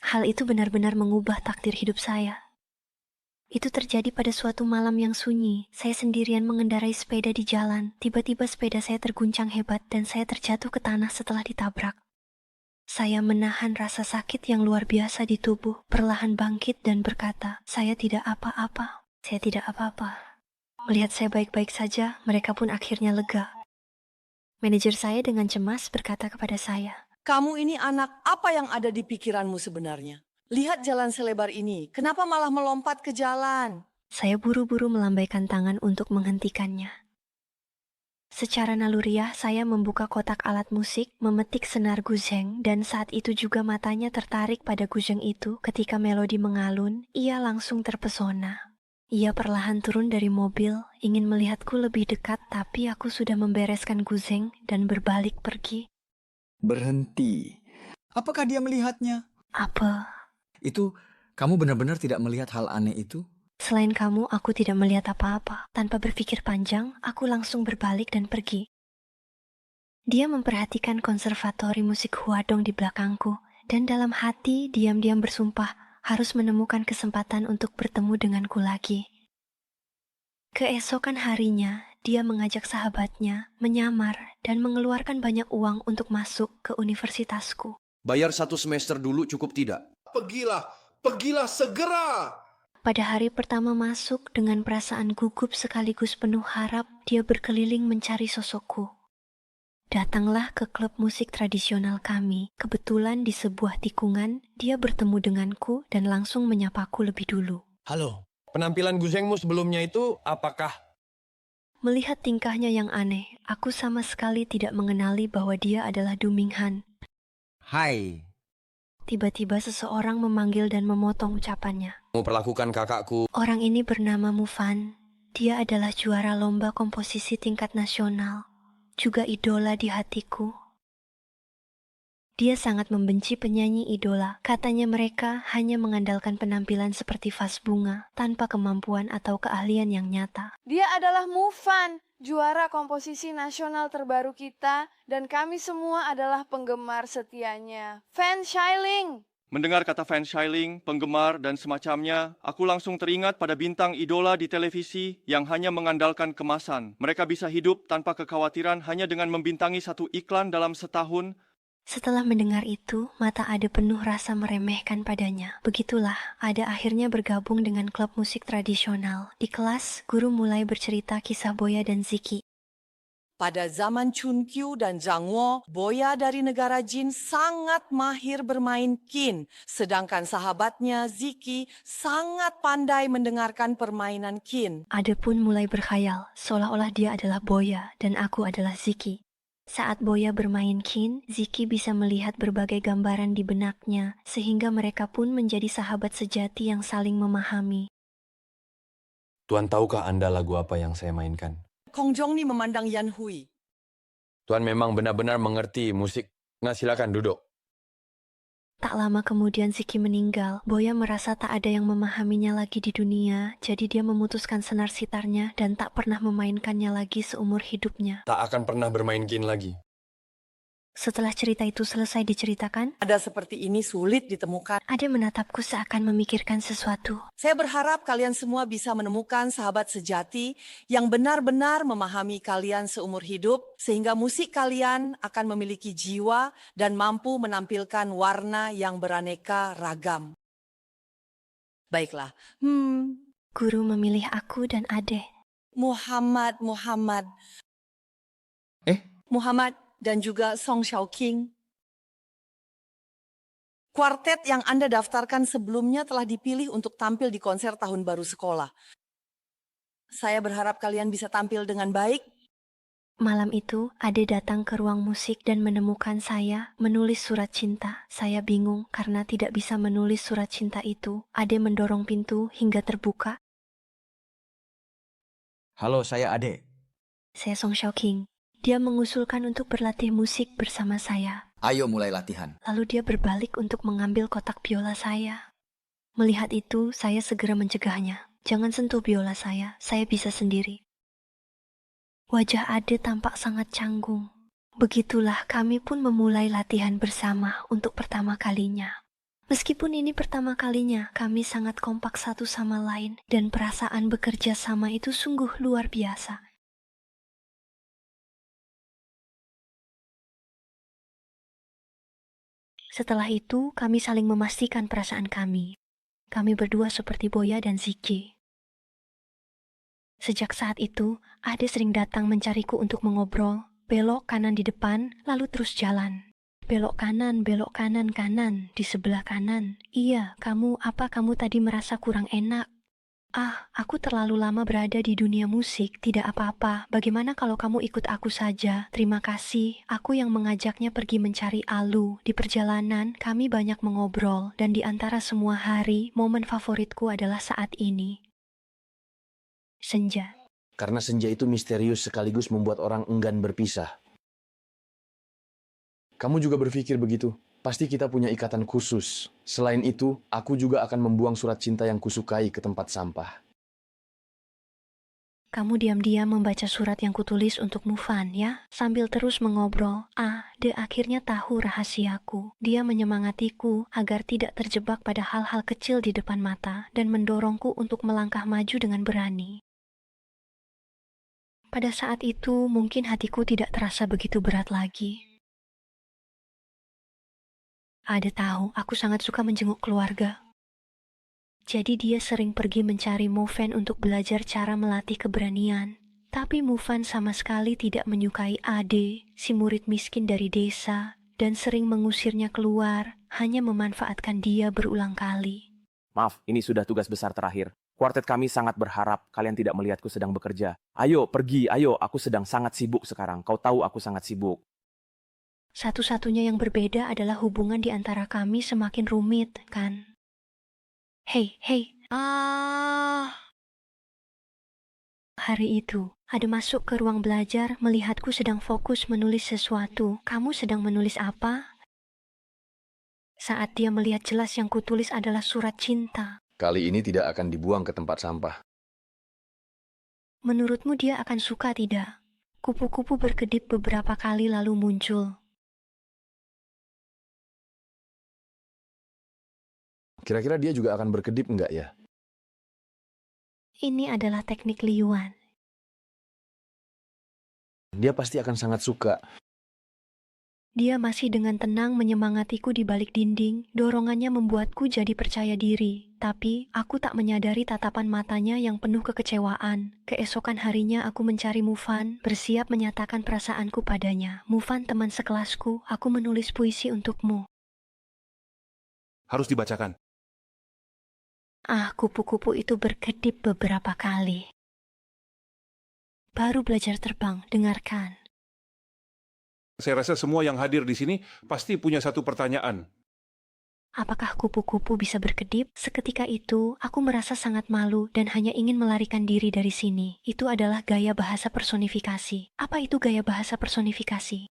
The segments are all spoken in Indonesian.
Hal itu benar-benar mengubah takdir hidup saya. Itu terjadi pada suatu malam yang sunyi. Saya sendirian mengendarai sepeda di jalan. Tiba-tiba sepeda saya terguncang hebat dan saya terjatuh ke tanah setelah ditabrak. Saya menahan rasa sakit yang luar biasa di tubuh, perlahan bangkit dan berkata, "Saya tidak apa-apa. Saya tidak apa-apa." Melihat saya baik-baik saja, mereka pun akhirnya lega. Manajer saya dengan cemas berkata kepada saya, Kamu ini anak, apa yang ada di pikiranmu sebenarnya? Lihat jalan selebar ini, kenapa malah melompat ke jalan? saya buru-buru melambaikan tangan untuk menghentikannya. Secara naluriah, saya membuka kotak alat musik, memetik senar guzheng, dan saat itu juga matanya tertarik pada guzheng itu. Ketika melodi mengalun, ia langsung terpesona. Ia perlahan turun dari mobil, ingin melihatku lebih dekat, tapi aku sudah membereskan guzheng dan berbalik pergi. Berhenti. Apakah dia melihatnya? Apa? Itu, kamu benar-benar tidak melihat hal aneh itu? Selain kamu, aku tidak melihat apa-apa. Tanpa berpikir panjang, aku langsung berbalik dan pergi. Dia memperhatikan konservatori musik Huadong di belakangku, dan dalam hati diam-diam bersumpah harus menemukan kesempatan untuk bertemu denganku lagi. Keesokan harinya, dia mengajak sahabatnya menyamar dan mengeluarkan banyak uang untuk masuk ke universitasku. Bayar 1 semester dulu cukup tidak? Pergilah segera! Pada hari pertama masuk, dengan perasaan gugup sekaligus penuh harap, dia berkeliling mencari sosokku. Datanglah ke klub musik tradisional kami. Kebetulan di sebuah tikungan, dia bertemu denganku dan langsung menyapaku lebih dulu. Halo, penampilan guzengmu sebelumnya itu apakah? Melihat tingkahnya yang aneh, aku sama sekali tidak mengenali bahwa dia adalah Du Minghan. Hai. Tiba-tiba seseorang memanggil dan memotong ucapannya. Kamu perlakukan kakakku. Orang ini bernama Mufan. Dia adalah juara lomba komposisi tingkat nasional. Juga idola di hatiku. Dia sangat membenci penyanyi idola. Katanya mereka hanya mengandalkan penampilan seperti vas bunga, tanpa kemampuan atau keahlian yang nyata. Dia adalah Mufan, juara komposisi nasional terbaru kita, dan kami semua adalah penggemar setianya. Fan Shailing! Mendengar kata fan Shailing, penggemar, dan semacamnya, aku langsung teringat pada bintang idola di televisi yang hanya mengandalkan kemasan. Mereka bisa hidup tanpa kekhawatiran hanya dengan membintangi satu iklan dalam setahun. Setelah mendengar itu, mata Ade penuh rasa meremehkan padanya. Begitulah, Ade akhirnya bergabung dengan klub musik tradisional. Di kelas, guru mulai bercerita kisah Boya dan Ziki. Pada zaman Chun Kyu dan Zhang Wo, Boya dari negara Jin sangat mahir bermain kin, sedangkan sahabatnya Ziki sangat pandai mendengarkan permainan kin. Ade pun mulai berkhayal, seolah-olah dia adalah Boya dan aku adalah Ziki. Saat Boya bermain kin, Ziki bisa melihat berbagai gambaran di benaknya, sehingga mereka pun menjadi sahabat sejati yang saling memahami. Tuan tahukah Anda lagu apa yang saya mainkan? Kong Jongni memandang Yan Hui. Tuan memang benar-benar mengerti musik. Nah, silakan duduk. Tak lama kemudian Ziki meninggal. Boya merasa tak ada yang memahaminya lagi di dunia, jadi dia memutuskan senar sitarnya dan tak pernah memainkannya lagi seumur hidupnya. Tak akan pernah bermain kin lagi. Setelah cerita itu selesai diceritakan, Ada seperti ini sulit ditemukan. Ade menatapku seakan memikirkan sesuatu. Saya berharap kalian semua bisa menemukan sahabat sejati yang benar-benar memahami kalian seumur hidup, sehingga musik kalian akan memiliki jiwa dan mampu menampilkan warna yang beraneka ragam. Baiklah, Guru memilih aku dan Ade. Muhammad dan juga Song Xiaoqing. Kuartet yang Anda daftarkan sebelumnya telah dipilih untuk tampil di konser tahun baru sekolah. Saya berharap kalian bisa tampil dengan baik. Malam itu, Ade datang ke ruang musik dan menemukan saya menulis surat cinta. Saya bingung karena tidak bisa menulis surat cinta itu. Ade mendorong pintu hingga terbuka. Halo, saya Ade. Saya Song Xiaoqing. Dia mengusulkan untuk berlatih musik bersama saya. Ayo mulai latihan. Lalu dia berbalik untuk mengambil kotak biola saya. Melihat itu, saya segera mencegahnya. Jangan sentuh biola saya bisa sendiri. Wajah Ade tampak sangat canggung. Begitulah kami pun memulai latihan bersama untuk pertama kalinya. Meskipun ini pertama kalinya, kami sangat kompak satu sama lain dan perasaan bekerja sama itu sungguh luar biasa. Setelah itu, kami saling memastikan perasaan kami. Kami berdua seperti Boya dan Ziki. Sejak saat itu, Ade sering datang mencariku untuk mengobrol, belok kanan di depan, lalu terus jalan. Belok kanan, kanan, di sebelah kanan. Iya, apa kamu tadi merasa kurang enak? Ah, aku terlalu lama berada di dunia musik, tidak apa-apa. Bagaimana kalau kamu ikut aku saja? Terima kasih, aku yang mengajaknya pergi mencari Alu. Di perjalanan, kami banyak mengobrol, dan di antara semua hari, momen favoritku adalah saat ini. Senja. Karena senja itu misterius sekaligus membuat orang enggan berpisah. Kamu juga berpikir begitu? Pasti kita punya ikatan khusus. Selain itu, aku juga akan membuang surat cinta yang kusukai ke tempat sampah. Kamu diam-diam membaca surat yang kutulis untuk Mufan ya, sambil terus mengobrol. Ade akhirnya tahu rahasiaku. Dia menyemangatiku agar tidak terjebak pada hal-hal kecil di depan mata dan mendorongku untuk melangkah maju dengan berani. Pada saat itu, mungkin hatiku tidak terasa begitu berat lagi. Ade tahu aku sangat suka menjenguk keluarga. Jadi dia sering pergi mencari Mufan untuk belajar cara melatih keberanian. Tapi Mufan sama sekali tidak menyukai Ade, si murid miskin dari desa, dan sering mengusirnya keluar, hanya memanfaatkan dia berulang kali. Maaf, ini sudah tugas besar terakhir. Kuartet kami sangat berharap kalian tidak melihatku sedang bekerja. Ayo, pergi, ayo, aku sedang sangat sibuk sekarang. Kau tahu aku sangat sibuk. Satu-satunya yang berbeda adalah hubungan di antara kami semakin rumit, kan? Hei. Hari itu, Ade masuk ke ruang belajar melihatku sedang fokus menulis sesuatu. Kamu sedang menulis apa? Saat dia melihat jelas yang kutulis adalah surat cinta. Kali ini tidak akan dibuang ke tempat sampah. Menurutmu dia akan suka tidak? Kupu-kupu berkedip beberapa kali lalu muncul. Kira-kira dia juga akan berkedip enggak ya? Ini adalah teknik Liuan. Dia pasti akan sangat suka. Dia masih dengan tenang menyemangatiku di balik dinding, dorongannya membuatku jadi percaya diri. Tapi, aku tak menyadari tatapan matanya yang penuh kekecewaan. Keesokan harinya aku mencari Mufan, bersiap menyatakan perasaanku padanya. Mufan teman sekelasku, aku menulis puisi untukmu. Harus dibacakan. Kupu-kupu itu berkedip beberapa kali. Baru belajar terbang, dengarkan. Saya rasa semua yang hadir di sini pasti punya satu pertanyaan. Apakah kupu-kupu bisa berkedip? Seketika itu, aku merasa sangat malu dan hanya ingin melarikan diri dari sini. Itu adalah gaya bahasa personifikasi. Apa itu gaya bahasa personifikasi?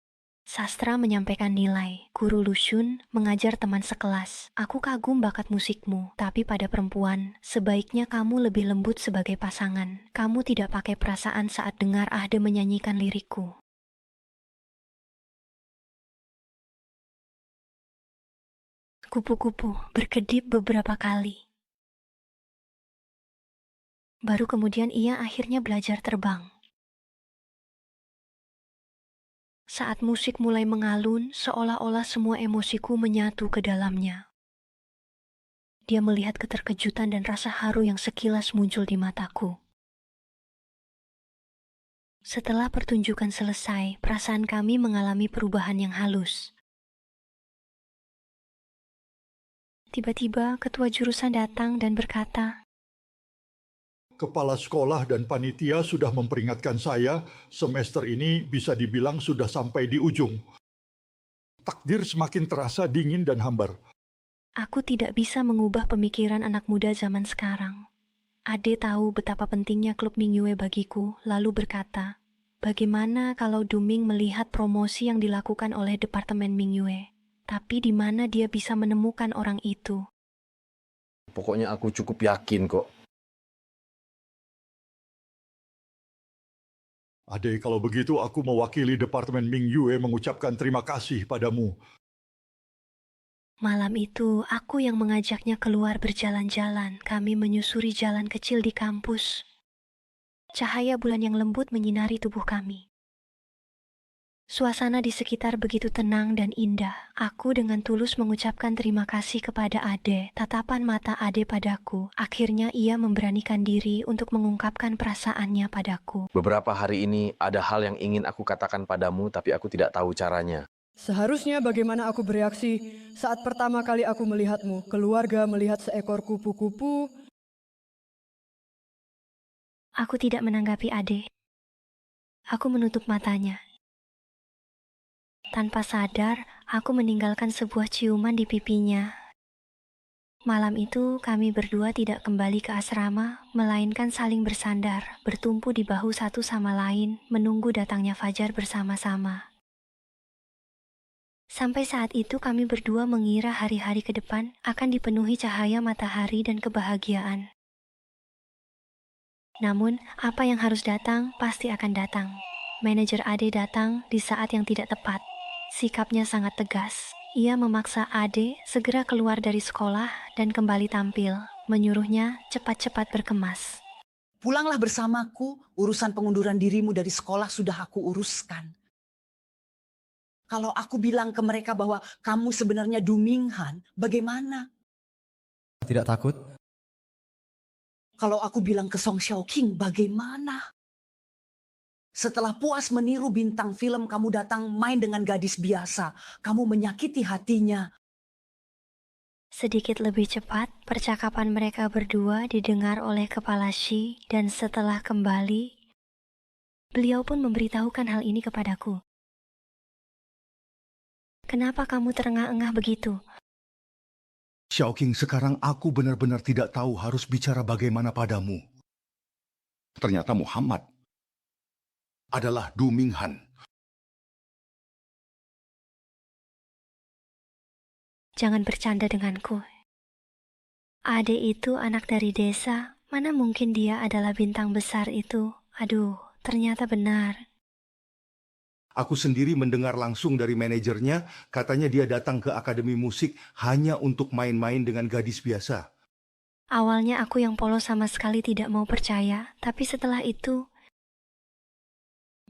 Sastra menyampaikan nilai. Guru Lusyun mengajar teman sekelas. Aku kagum bakat musikmu, tapi pada perempuan, sebaiknya kamu lebih lembut sebagai pasangan. Kamu tidak pakai perasaan saat dengar Ade menyanyikan lirikku. Kupu-kupu berkedip beberapa kali. Baru kemudian ia akhirnya belajar terbang. Saat musik mulai mengalun, seolah-olah semua emosiku menyatu ke dalamnya. Dia melihat keterkejutan dan rasa haru yang sekilas muncul di mataku. Setelah pertunjukan selesai, perasaan kami mengalami perubahan yang halus. Tiba-tiba ketua jurusan datang dan berkata, Kepala sekolah dan panitia sudah memperingatkan saya, semester ini bisa dibilang sudah sampai di ujung. Takdir semakin terasa dingin dan hambar. Aku tidak bisa mengubah pemikiran anak muda zaman sekarang. Ade tahu betapa pentingnya klub Mingyue bagiku, lalu berkata, bagaimana kalau Duming melihat promosi yang dilakukan oleh Departemen Mingyue? Tapi di mana dia bisa menemukan orang itu? Pokoknya aku cukup yakin kok. Ade, kalau begitu aku mewakili Departemen Mingyue mengucapkan terima kasih padamu. Malam itu, aku yang mengajaknya keluar berjalan-jalan. Kami menyusuri jalan kecil di kampus. Cahaya bulan yang lembut menyinari tubuh kami. Suasana di sekitar begitu tenang dan indah. Aku dengan tulus mengucapkan terima kasih kepada Ade. Tatapan mata Ade padaku. Akhirnya ia memberanikan diri untuk mengungkapkan perasaannya padaku. Beberapa hari ini ada hal yang ingin aku katakan padamu, tapi aku tidak tahu caranya. Seharusnya bagaimana aku bereaksi saat pertama kali aku melihatmu. Keluarga melihat seekor kupu-kupu. Aku tidak menanggapi Ade. Aku menutup matanya. Tanpa sadar, aku meninggalkan sebuah ciuman di pipinya. Malam itu, kami berdua tidak kembali ke asrama, melainkan saling bersandar, bertumpu di bahu satu sama lain, menunggu datangnya fajar bersama-sama. Sampai saat itu kami berdua mengira hari-hari ke depan akan dipenuhi cahaya matahari dan kebahagiaan. Namun, apa yang harus datang pasti akan datang. Manajer Ade datang di saat yang tidak tepat. Sikapnya sangat tegas. Ia memaksa Ade segera keluar dari sekolah dan kembali tampil, menyuruhnya cepat-cepat berkemas. Pulanglah bersamaku, urusan pengunduran dirimu dari sekolah sudah aku uruskan. Kalau aku bilang ke mereka bahwa kamu sebenarnya Du Minghan, bagaimana? Tidak takut? Kalau aku bilang ke Song Xiaoqing, bagaimana? Setelah puas meniru bintang film, kamu datang main dengan gadis biasa. Kamu menyakiti hatinya. Sedikit lebih cepat, percakapan mereka berdua didengar oleh Kepala Shi, dan setelah kembali, beliau pun memberitahukan hal ini kepadaku. Kenapa kamu terengah-engah begitu? Xiaoqing, sekarang aku benar-benar tidak tahu harus bicara bagaimana padamu. Ternyata Muhammad adalah Du Minghan. Jangan bercanda denganku. Ade itu anak dari desa, mana mungkin dia adalah bintang besar itu. Aduh, ternyata benar. Aku sendiri mendengar langsung dari manajernya, katanya dia datang ke Akademi Musik hanya untuk main-main dengan gadis biasa. Awalnya aku yang polos sama sekali tidak mau percaya, tapi setelah itu,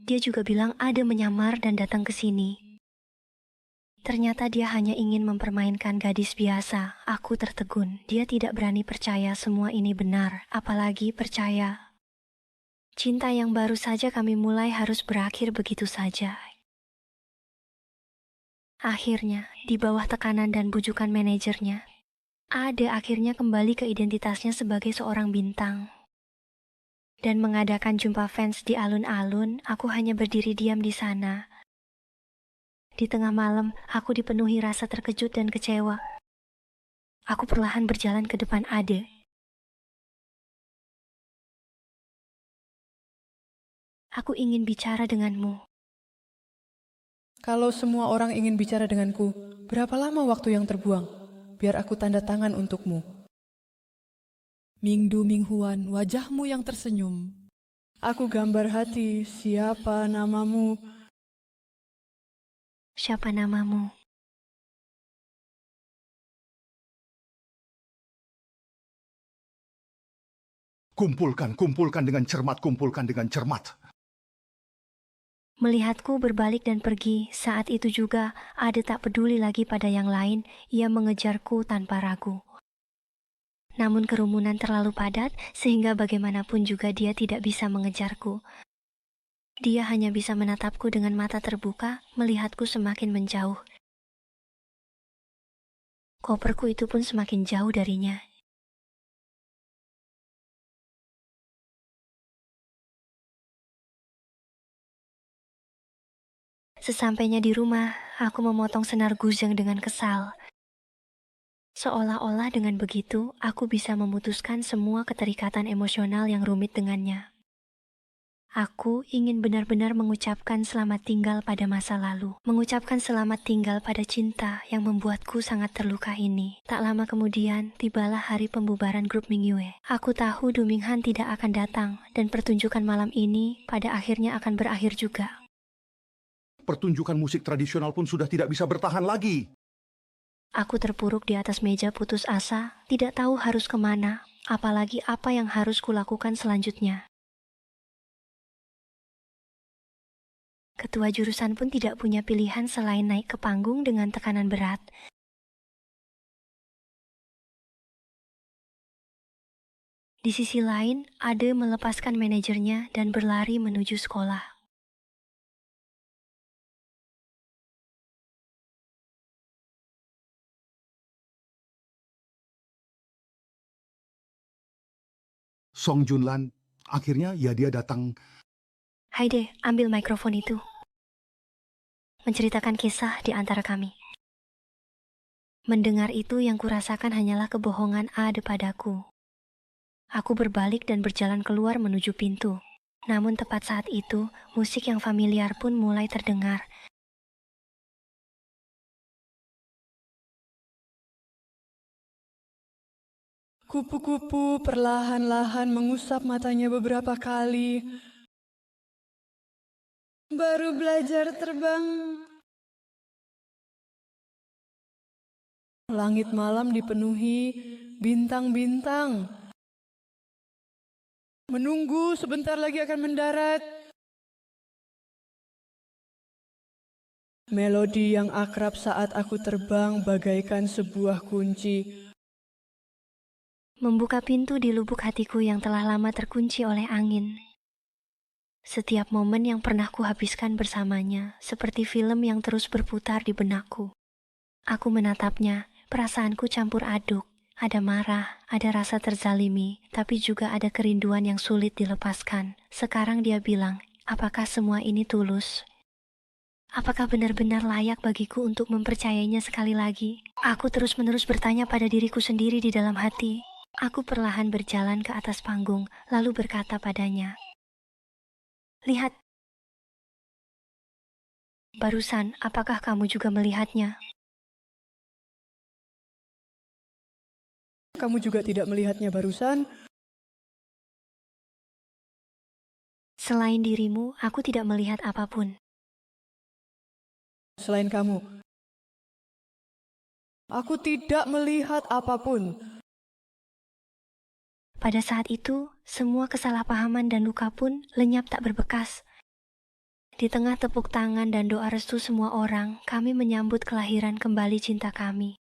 dia juga bilang Ade menyamar dan datang ke sini. Ternyata dia hanya ingin mempermainkan gadis biasa. Aku tertegun. Dia tidak berani percaya semua ini benar, apalagi percaya. Cinta yang baru saja kami mulai harus berakhir begitu saja. Akhirnya, di bawah tekanan dan bujukan manajernya, Ade akhirnya kembali ke identitasnya sebagai seorang bintang. Dan mengadakan jumpa fans di alun-alun, aku hanya berdiri diam di sana. Di tengah malam, aku dipenuhi rasa terkejut dan kecewa. Aku perlahan berjalan ke depan Ade. Aku ingin bicara denganmu. Kalau semua orang ingin bicara denganku, berapa lama waktu yang terbuang? Biar aku tanda tangan untukmu. Mingdu Minghuan, wajahmu yang tersenyum. Aku gambar hati, siapa namamu? Siapa namamu? Kumpulkan dengan cermat, kumpulkan dengan cermat. Melihatku berbalik dan pergi, saat itu juga Ade tak peduli lagi pada yang lain, ia mengejarku tanpa ragu. Namun kerumunan terlalu padat, sehingga bagaimanapun juga dia tidak bisa mengejarku. Dia hanya bisa menatapku dengan mata terbuka, melihatku semakin menjauh. Koperku itu pun semakin jauh darinya. Sesampainya di rumah, aku memotong senar guzeng dengan kesal. Seolah-olah dengan begitu, aku bisa memutuskan semua keterikatan emosional yang rumit dengannya. Aku ingin benar-benar mengucapkan selamat tinggal pada masa lalu. Mengucapkan selamat tinggal pada cinta yang membuatku sangat terluka ini. Tak lama kemudian, tibalah hari pembubaran grup Mingyue. Aku tahu Du Minghan tidak akan datang, dan pertunjukan malam ini pada akhirnya akan berakhir juga. Pertunjukan musik tradisional pun sudah tidak bisa bertahan lagi. Aku terpuruk di atas meja putus asa, tidak tahu harus kemana, apalagi apa yang harus kulakukan selanjutnya. Ketua jurusan pun tidak punya pilihan selain naik ke panggung dengan tekanan berat. Di sisi lain, Ade melepaskan manajernya dan berlari menuju sekolah. Song Junlan, akhirnya ya dia datang. Hai deh, ambil mikrofon itu. Menceritakan kisah di antara kami. Mendengar itu yang kurasakan hanyalah kebohongan Ade padaku. Aku berbalik dan berjalan keluar menuju pintu. Namun tepat saat itu, musik yang familiar pun mulai terdengar. Kupu-kupu perlahan-lahan mengusap matanya beberapa kali. Baru belajar terbang. Langit malam dipenuhi bintang-bintang. Menunggu sebentar lagi akan mendarat. Melodi yang akrab saat aku terbang bagaikan sebuah kunci. Membuka pintu di lubuk hatiku yang telah lama terkunci oleh angin. Setiap momen yang pernah kuhabiskan bersamanya, seperti film yang terus berputar di benakku. Aku menatapnya, perasaanku campur aduk. Ada marah, ada rasa terzalimi, tapi juga ada kerinduan yang sulit dilepaskan. Sekarang dia bilang, apakah semua ini tulus? Apakah benar-benar layak bagiku untuk mempercayainya sekali lagi? Aku terus-menerus bertanya pada diriku sendiri di dalam hati. Aku perlahan berjalan ke atas panggung, lalu berkata padanya, "Lihat. Barusan, apakah kamu juga melihatnya?" Kamu juga tidak melihatnya barusan? Selain dirimu, aku tidak melihat apapun. Selain kamu, aku tidak melihat apapun. Pada saat itu, semua kesalahpahaman dan luka pun lenyap tak berbekas. Di tengah tepuk tangan dan doa restu semua orang, kami menyambut kelahiran kembali cinta kami.